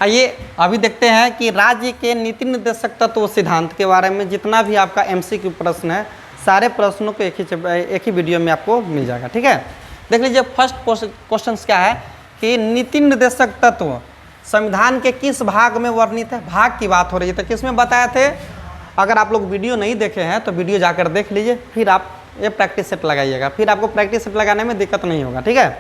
आइए अभी देखते हैं कि राज्य के नीति निर्देशक तत्व सिद्धांत के बारे में जितना भी आपका एमसीक्यू प्रश्न है, सारे प्रश्नों को एक ही वीडियो में आपको मिल जाएगा। ठीक है, देख लीजिए फर्स्ट क्वेश्चन क्या है कि नीति निर्देशक तत्व संविधान के किस भाग में वर्णित है। भाग की बात हो रही है, तो किस में बताए थे। अगर आप लोग वीडियो नहीं देखे हैं तो वीडियो जाकर देख लीजिए, फिर आप ये प्रैक्टिस सेट लगाइएगा, फिर आपको प्रैक्टिस सेट लगाने में दिक्कत नहीं होगा। ठीक है,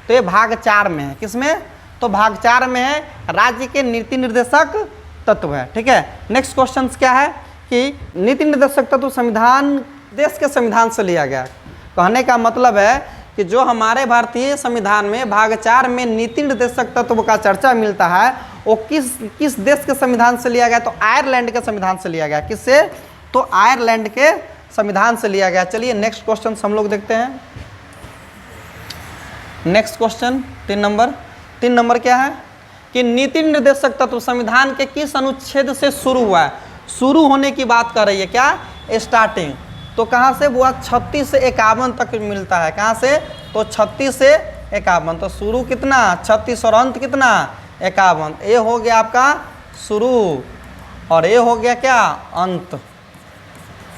तो ये भाग 4 में है। किसमें, तो भाग 4 में है राज्य के नीति निर्देशक तत्व है। ठीक है, नेक्स्ट क्वेश्चन क्या है कि नीति निर्देशक तत्व संविधान, देश के संविधान से लिया गया। कहने का मतलब है कि जो हमारे भारतीय संविधान में भाग 4 में नीति निर्देशक तत्व का चर्चा मिलता है वो किस देश के संविधान से लिया गया, तो आयरलैंड के संविधान से लिया गया। किससे, तो आयरलैंड के संविधान से लिया गया। चलिए नेक्स्ट क्वेश्चन हम लोग देखते हैं। नेक्स्ट क्वेश्चन 3 नंबर क्या है कि नीति निर्देशक तत्व संविधान के किस अनुच्छेद से शुरू हुआ है। शुरू होने की बात कर रही है क्या, स्टार्टिंग। तो कहाँ से हुआ, 36 से 51 तक मिलता है। कहाँ से, तो 36 से 51। तो शुरू कितना 36 और अंत कितना 51। ये हो गया आपका शुरू और ये हो गया क्या अंत।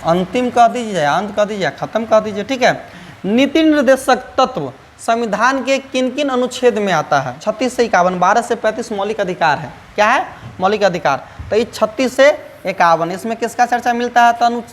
अंतिम कह दीजिए, अंत कह दीजिए, खत्म कह दीजिए। ठीक है, नीति निर्देशक तत्व संविधान के किन किन अनुच्छेद में आता है। 36 से 51, 12 से 35 मौलिक अधिकार है। क्या है, मौलिक अधिकार। तो ये 36 से 51 इसमें किसका चर्चा मिलता है, तो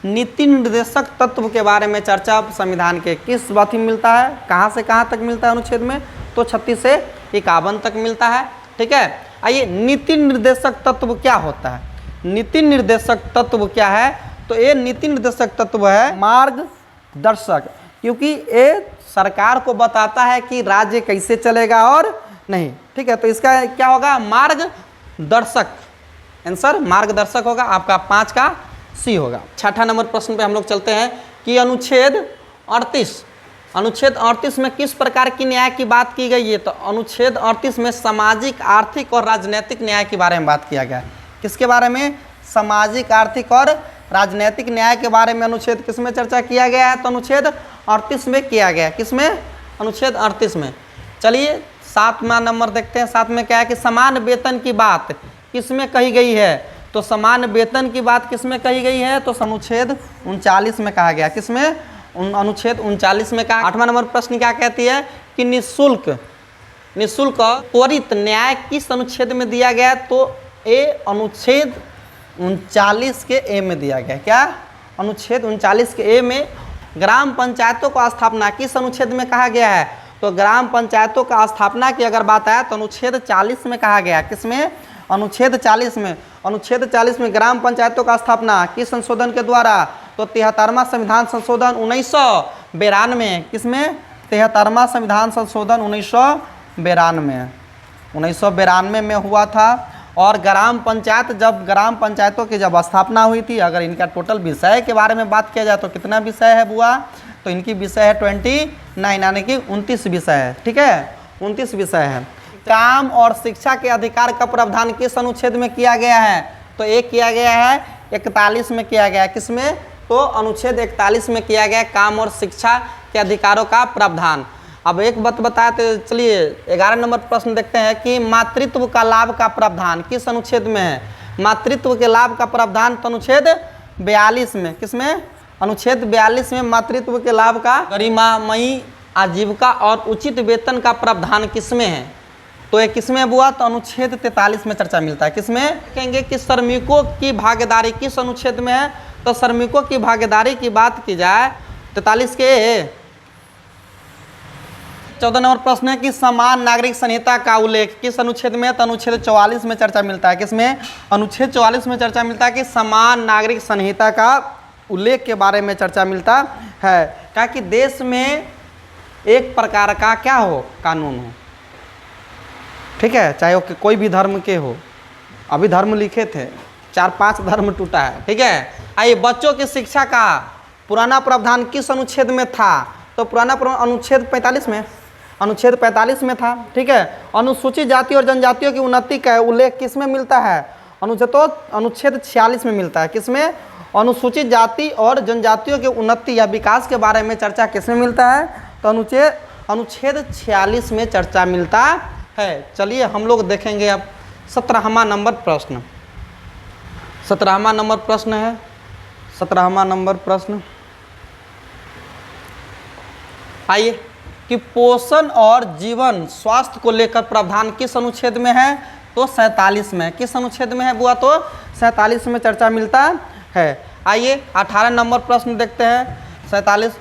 नीति निर्देशक तत्व के बारे में चर्चा संविधान के किस बात में मिलता है, कहाँ से कहाँ तक मिलता है अनुच्छेद में, तो 36 से 51 तक मिलता है। ठीक है, आइए नीति निर्देशक तत्व क्या होता है। नीति निर्देशक तत्व क्या है, तो ये नीति निर्देशक तत्व है मार्गदर्शक, क्योंकि ये सरकार को बताता है कि राज्य कैसे चलेगा और नहीं। ठीक है, तो इसका क्या होगा, मार्गदर्शक। आंसर मार्गदर्शक होगा आपका, 5 का सी होगा। 6ठा नंबर प्रश्न पे हम लोग चलते हैं कि अनुच्छेद 38 में किस प्रकार की न्याय की बात की गई है। तो अनुच्छेद 38 में सामाजिक, आर्थिक और राजनीतिक न्याय के बारे में बात किया गया है। किसके बारे में, सामाजिक, आर्थिक और राजनीतिक न्याय के बारे में अनुच्छेद किस में चर्चा किया गया है, तो अनुच्छेद 38 में किया गया है। किसमें, अनुच्छेद 38 में। चलिए 7वां नंबर देखते हैं। 7 में क्या है कि समान वेतन की बात किसमें कही गई है, तो समान वेतन की बात किसमें कही गई है, तो अनुच्छेद 39 में कहा गया। किसमें, अनुच्छेद 39 में कहा। 8वां नंबर प्रश्न क्या कहती है कि निःशुल्क त्वरित न्याय किस अनुच्छेद में दिया गया, तो ये अनुच्छेद 39 के ए में दिया गया। क्या, अनुच्छेद 39 के ए में। ग्राम पंचायतों का स्थापना किस अनुच्छेद में कहा गया है, तो ग्राम पंचायतों का स्थापना की अगर बात आए तो अनुच्छेद 40 में कहा गया। किसमें, अनुच्छेद 40 में। अनुच्छेद 40 में ग्राम पंचायतों का स्थापना किस संशोधन के द्वारा, तो 73वां संविधान संशोधन 1992। किसमें, 73वां संविधान संशोधन 1992 में हुआ था। और ग्राम पंचायतों की जब स्थापना हुई थी, अगर इनका टोटल विषय के बारे में बात किया जाए तो कितना विषय है बुआ, तो इनकी विषय है 29 यानी कि 29 विषय है। ठीक है, 29 विषय है। काम और शिक्षा के अधिकार का प्रावधान किस अनुच्छेद में किया गया है, तो एक किया गया है 41 में किया गया है। किसमें, तो अनुच्छेद 41 में किया गया काम और शिक्षा के अधिकारों का प्रावधान। अब एक बात बताए तो चलिए 11 नंबर प्रश्न देखते हैं कि मातृत्व का लाभ का प्रावधान किस अनुच्छेद में है। मातृत्व के लाभ का प्रावधान तो अनुच्छेद 42 में। किसमें, अनुच्छेद 42 में मातृत्व के लाभ का गरिमामयी आजीविका और उचित वेतन का प्रावधान किसमें है, तो ये किसमें बुआ, तो अनुच्छेद 43 में चर्चा मिलता है। किसमें, कहेंगे कि श्रमिकों की भागीदारी किस अनुच्छेद में है, तो श्रमिकों की भागीदारी की बात की जाए 43 के। 14 नंबर प्रश्न है कि समान नागरिक संहिता का उल्लेख किस अनुच्छेद में है, तो अनुच्छेद 44 में चर्चा मिलता है। किसमें, अनुच्छेद 44 में चर्चा मिलता है कि समान नागरिक संहिता का उल्लेख के बारे में चर्चा मिलता है। क्या कि देश में एक प्रकार का क्या हो, कानून हो। ठीक है, चाहे वो कोई भी धर्म के हो। अभी धर्म लिखे थे, 4-5 धर्म टूटा है। ठीक है, आइए बच्चों की शिक्षा का पुराना प्रावधान किस अनुच्छेद में था, तो पुराना अनुच्छेद 45 में। अनुच्छेद 45 में था। ठीक है, अनुसूचित जाति और जनजातियों की उन्नति का उल्लेख किस में मिलता है, अनुच्छेद 46 में मिलता है। किसमें, अनुसूचित जाति और जनजातियों के उन्नति या विकास के बारे में चर्चा किसमें मिलता है, तो अनुच्छेद 46 में चर्चा मिलता है। चलिए हम लोग देखेंगे अब 17वां नंबर प्रश्न, 17वां नंबर प्रश्न है, 17वां नंबर प्रश्न। आइए कि पोषण और जीवन स्वास्थ्य को लेकर प्रावधान किस अनुच्छेद में है? तो 47 में। किस अनुच्छेद में है बुआ? तो 47 में चर्चा मिलता है। आइए 18 नंबर प्रश्न देखते हैं। 47,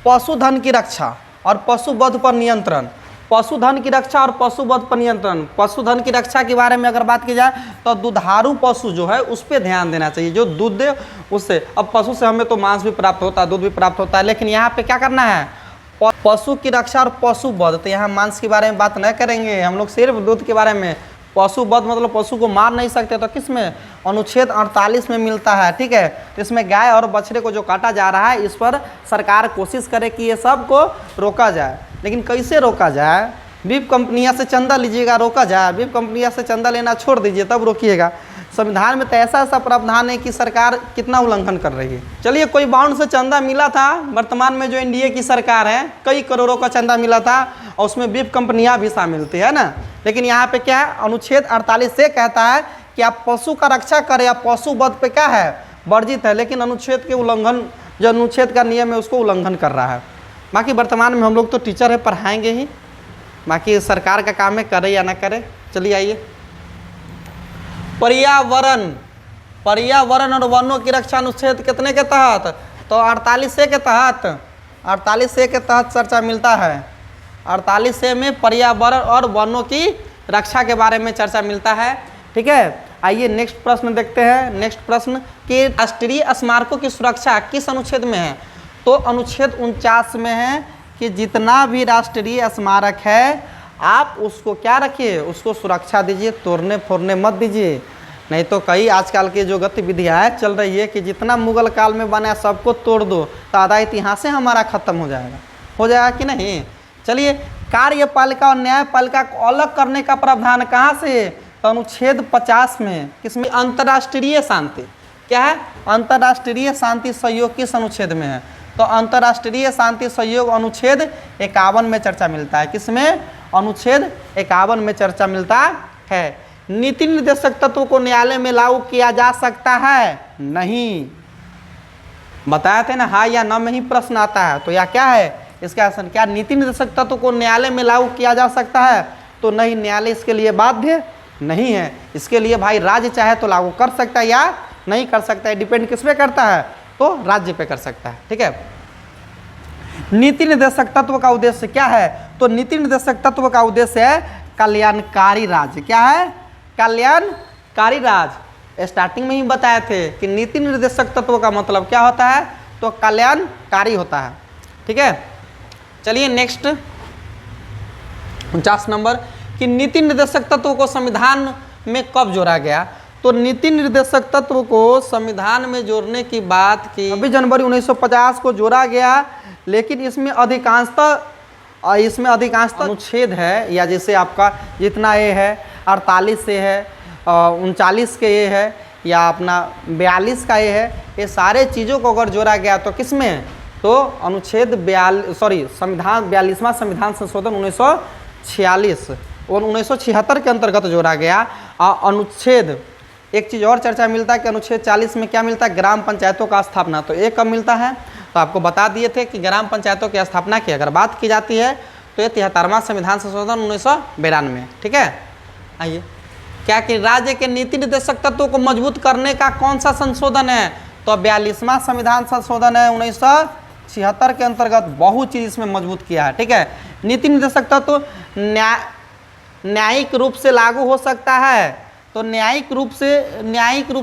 पशुधन की रक्षा और पशुवध पर नियंत्रण। पशुधन की रक्षा और पशुवध पर नियंत्रण। पशुधन की रक्षा के बारे में अगर बात की जाए तो दुधारू पशु जो है उस पर ध्यान देना चाहिए, जो दूध दे उससे। अब पशु से हमें तो मांस भी प्राप्त होता है, दूध भी प्राप्त होता है, लेकिन यहाँ पे क्या करना है? पशु की रक्षा और पशुवध। तो यहाँ मांस के बारे में बात न करेंगे हम लोग, सिर्फ दूध के बारे में। पशुवध मतलब पशु को मार नहीं सकते, तो किस में? अनुच्छेद 48 में मिलता है। ठीक है, तो इसमें गाय और बछड़े को जो काटा जा रहा है, इस पर सरकार कोशिश करे कि ये सब को रोका जाए। लेकिन कैसे रोका जाए? बीफ कंपनियां से चंदा लीजिएगा, रोका जाए? बीफ कंपनियां से चंदा लेना छोड़ दीजिए, तब रोकिएगा। संविधान में तो ऐसा ऐसा प्रावधान है कि सरकार कितना उल्लंघन कर रही है। चलिए, कोई बाउंड से चंदा मिला था, वर्तमान में जो एनडीए की सरकार है, कई करोड़ों का चंदा मिला था और उसमें बीफ कंपनियां भी शामिल थी, है ना। लेकिन यहाँ पे क्या है? अनुच्छेद 48 से कहता है कि आप पशु का रक्षा करें या पशुवध पे क्या है? वर्जित है। लेकिन अनुच्छेद के उल्लंघन, जो अनुच्छेद का नियम है उसको उल्लंघन कर रहा है। बाकी वर्तमान में हम लोग तो टीचर है, पढ़ाएंगे ही, बाकी सरकार का काम है, करे या ना करे। चलिए आइए, पर्यावरण, पर्यावरण और वनों की रक्षा अनुच्छेद कितने के तहत? तो 48 के तहत, 48 के तहत चर्चा मिलता है। 48 में पर्यावरण और वनों की रक्षा के बारे में चर्चा मिलता है। ठीक है, आइए नेक्स्ट प्रश्न देखते हैं। नेक्स्ट प्रश्न कि राष्ट्रीय स्मारकों की सुरक्षा किस अनुच्छेद में है? तो अनुच्छेद 49 में है कि जितना भी राष्ट्रीय स्मारक है आप उसको क्या रखिए? उसको सुरक्षा दीजिए, तोड़ने फोड़ने मत दीजिए। नहीं तो कई आजकल की जो गतिविधियाँ चल रही है कि जितना मुगल काल में बना सबको तोड़ दो, तो आधा इतिहास से हमारा खत्म हो जाएगा कि नहीं। चलिए, कार्यपालिका और न्यायपालिका को अलग करने का प्रावधान कहाँ से? तो अनुच्छेद 50 में। किसमें? अंतर्राष्ट्रीय शांति। क्या है? अंतर्राष्ट्रीय शांति सहयोग किस अनुच्छेद में है? तो अंतर्राष्ट्रीय शांति सहयोग अनुच्छेद 51 में चर्चा मिलता है। किसमें? अनुच्छेद 51 में चर्चा मिलता है। नीति निर्देशक तत्व को न्यायालय में लागू किया जा सकता है? नहीं। बताया थे ना, हाँ या ना में ही प्रश्न आता है। तो यह क्या है? इसका आंसर क्या? नीति निर्देशक तत्व को न्यायालय में लागू किया जा सकता है? तो नहीं, न्यायालय इसके लिए बाध्य नहीं है। इसके लिए भाई राज्य चाहे तो लागू कर सकता है या नहीं कर सकता है, डिपेंड किस पे करता है? तो राज्य पे कर सकता है। ठीक है, नीति निर्देशक तत्व का उद्देश्य क्या है? तो नीति निर्देशक तत्व का उद्देश्य है कल्याणकारी राज्य। क्या है? कल्याणकारी राज्य। स्टार्टिंग में ही बताए थे कि नीति निर्देशक तत्व का मतलब क्या होता है? तो कल्याणकारी होता है। ठीक है, चलिए नेक्स्ट 49 नंबर कि नीति निर्देशक तत्व को संविधान में कब जोड़ा गया? तो नीति निर्देशक तत्व को संविधान में जोड़ने की बात की 26 जनवरी 1950 को जोड़ा गया। लेकिन इसमें अधिकांशतः अनुच्छेद है, या जैसे आपका जितना ये है 48 से है, 39 के ये है, या अपना 42 का ये है, ये सारे चीज़ों को अगर जोड़ा गया तो किस में? तो अनुच्छेद 42 संविधान 42वां संविधान संशोधन 1946 और 1976 के अंतर्गत जोड़ा गया। अनुच्छेद, एक चीज़ और चर्चा मिलता है कि अनुच्छेद 40 में क्या मिलता है? ग्राम पंचायतों का स्थापना। तो ये कब मिलता है? तो आपको बता दिए थे कि ग्राम पंचायतों की स्थापना की अगर बात की जाती है तो ये 73वां संविधान संशोधन 1992। ठीक है, आइए क्या कि राज्य के नीति निर्देशक तत्वों को मजबूत करने का कौन सा संशोधन है? तो 42वां संविधान संशोधन है 1976 के अंतर्गत। बहुत चीज़ इसमें मजबूत किया है। ठीक है, नीति निर्देशक तत्व न्यायिक रूप से लागू हो सकता है। तो न्यायिक रूप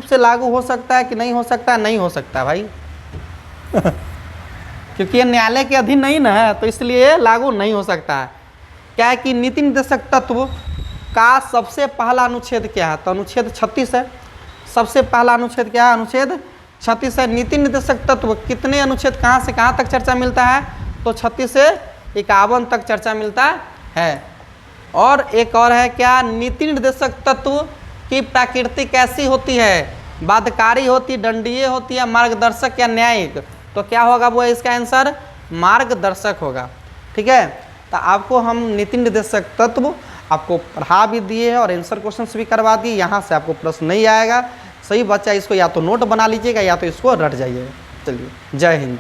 से लागू हो सकता है कि नहीं हो सकता? नहीं हो सकता भाई क्योंकि ये न्यायालय के अधीन नहीं ना है, तो इसलिए लागू नहीं हो सकता है। क्या है कि नीति निर्देशक तत्व का सबसे पहला अनुच्छेद क्या है? तो अनुच्छेद 36 है। सबसे पहला अनुच्छेद क्या है? अनुच्छेद 36 है। नीति निर्देशक तत्व कितने अनुच्छेद कहाँ से कहाँ तक चर्चा मिलता है? तो 36 से 51 तक चर्चा मिलता है। और एक और है क्या? नीति निर्देशक तत्व की प्रकृति कैसी होती है? बाध्यकारी होती, दंडीय होती है, मार्गदर्शक या न्यायिक? तो क्या होगा वो? इसका आंसर मार्गदर्शक होगा। ठीक है, तो आपको हम नीति निर्देशक तत्व आपको पढ़ा भी दिए हैं और आंसर क्वेश्चंस भी करवा दिए। यहाँ से आपको प्रश्न नहीं आएगा। सही बच्चा इसको या तो नोट बना लीजिएगा या तो इसको रट जाइएगा। चलिए, जय हिंद।